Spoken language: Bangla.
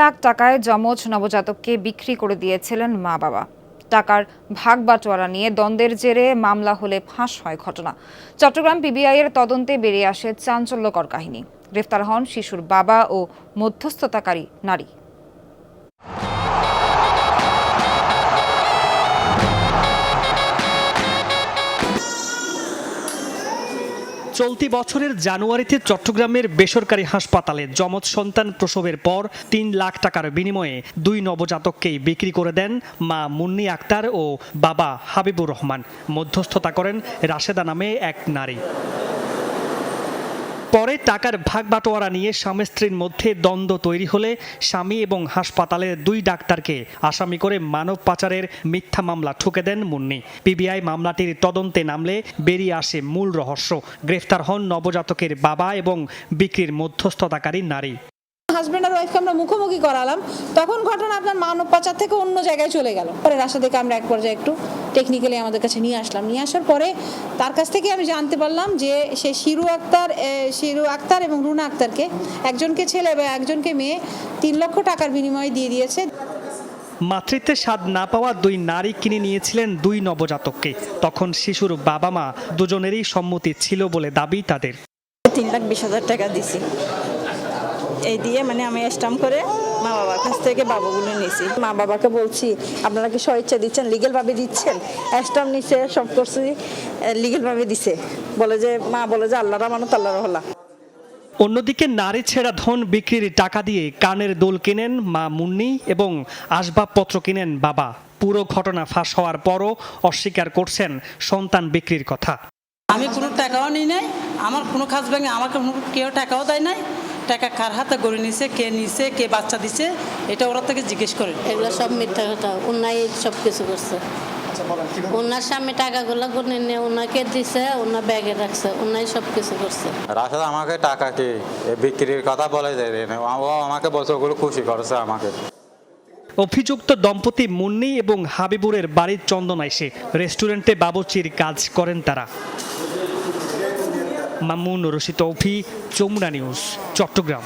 লাখ টাকায় যমজ নবজাতককে বিক্রি করে দিয়েছিলেন মা বাবা। টাকার ভাগ বাটোয়ারা নিয়ে দ্বন্দ্বের জেরে মামলা হলে ফাঁস হয় ঘটনা। চট্টগ্রাম পিবিআইয়ের তদন্তে বেরিয়ে আসে চাঞ্চল্যকর কাহিনী। গ্রেফতার হন শিশুর বাবা ও মধ্যস্থতাকারী নারী। চলতি বছরের জানুয়ারিতে চট্টগ্রামের বেসরকারি হাসপাতালে যমজ সন্তান প্রসবের পর ৩ লাখ টাকার বিনিময়ে ২ নবজাতককেই বিক্রি করে দেন মা মুন্নি আক্তার ও বাবা হাবিবুর রহমান। মধ্যস্থতা করেন রাশেদা নামে এক নারী। পরে টাকার ভাগ বাটোয়ারা নিয়ে স্বামী স্ত্রীর মধ্যে দ্বন্দ্ব তৈরি হলে স্বামী এবং হাসপাতালের ২ ডাক্তারকে আসামি করে মানব পাচারের মিথ্যা মামলা ঠুকে দেন মুন্নি। পিবিআই মামলাটির তদন্তে নামলে বেরিয়ে আসে মূল রহস্য। গ্রেফতার হন নবজাতকের বাবা এবং বিক্রির মধ্যস্থতাকারী নারী। হাজব্যান্ড আর ওয়াইফকে আমরা মুখোমুখি করালাম, তখন ঘটনা আপনার মানব পাচার থেকে অন্য জায়গায় চলে গেল। পরে রাশেদাকে আমরা এক পর্যায়ে একটু টেকনিক্যালি আমাদের কাছে নিয়ে আসলাম। নিয়ে আসার পরে তার কাছ থেকে আমি জানতে পারলাম যে সে শিরু আক্তার এবং রুনা আক্তারকে, একজনকে ছেলে এবং একজনকে মেয়ে, ৩ লক্ষ টাকার বিনিময়ে দিয়ে দিয়েছে। মাতৃত্বের স্বাদ না পাওয়া ২ নারী কিনে নিয়েছিলেন ২ নবজাতককে। তখন শিশুর বাবা মা দুজনেরই সম্মতি ছিল বলে দাবি তাদের। ৩,২০,০০০ টাকা দিছি। এই দিয়ে আমি স্ট্যাম্প করে মা বাবার কাছ থেকে বাবাগুলো নিয়েছি। মা বাবাকে বলছি আপনারা কি স্বইচ্ছা দিচ্ছেন, লিগেলভাবে দিচ্ছেন? স্ট্যাম্প নিচ্ছে, সব করছি, লিগেলভাবে দিছে। মা বলে যে আল্লাহর আমানত আল্লাহর হলা। অন্যদিকে নারী ছেঁড়া ধন বিক্রির টাকা দিয়ে কানের দুল কিনেন মা মুন্নি এবং আসবাবপত্র কিনেন বাবা। পুরো ঘটনা ফাঁস হওয়ার পরও অস্বীকার করছেন সন্তান বিক্রির কথা। আমি কোনো টাকাও নিই নাই, আমার কোনো কাজ ভেঙে আমাকে কেউ টাকাও দেয় নাই। টাকা কার হাতে গড়ে নিছে, কে বাচ্চা দিছে, এটা ওরা থেকে জিজ্ঞেস করে। এগুলো সব মিথ্যা কথা। ওনাই সব কিছু করছে। ওনার সামনে টাকাগুলো গুনে নিয়ে ওনাকে দিছে, ওনার ব্যাগে রাখছে, ওনাই সব কিছু করছে। রাশেদ আমাকে টাকা কি বিক্রির কথা বলে দেয়, ও আমাকে বলছে ওগুলো খুশি করছে আমাকে। অভিযুক্ত দম্পতি মুন্নি এবং হাবিবুরের বাড়ির চন্দনাইশে রেস্টুরেন্টে বাবুর্চির কাজ করেন তারা। মামুন রশিদ তৌফি, যমুনা নিউজ, চট্টগ্রাম।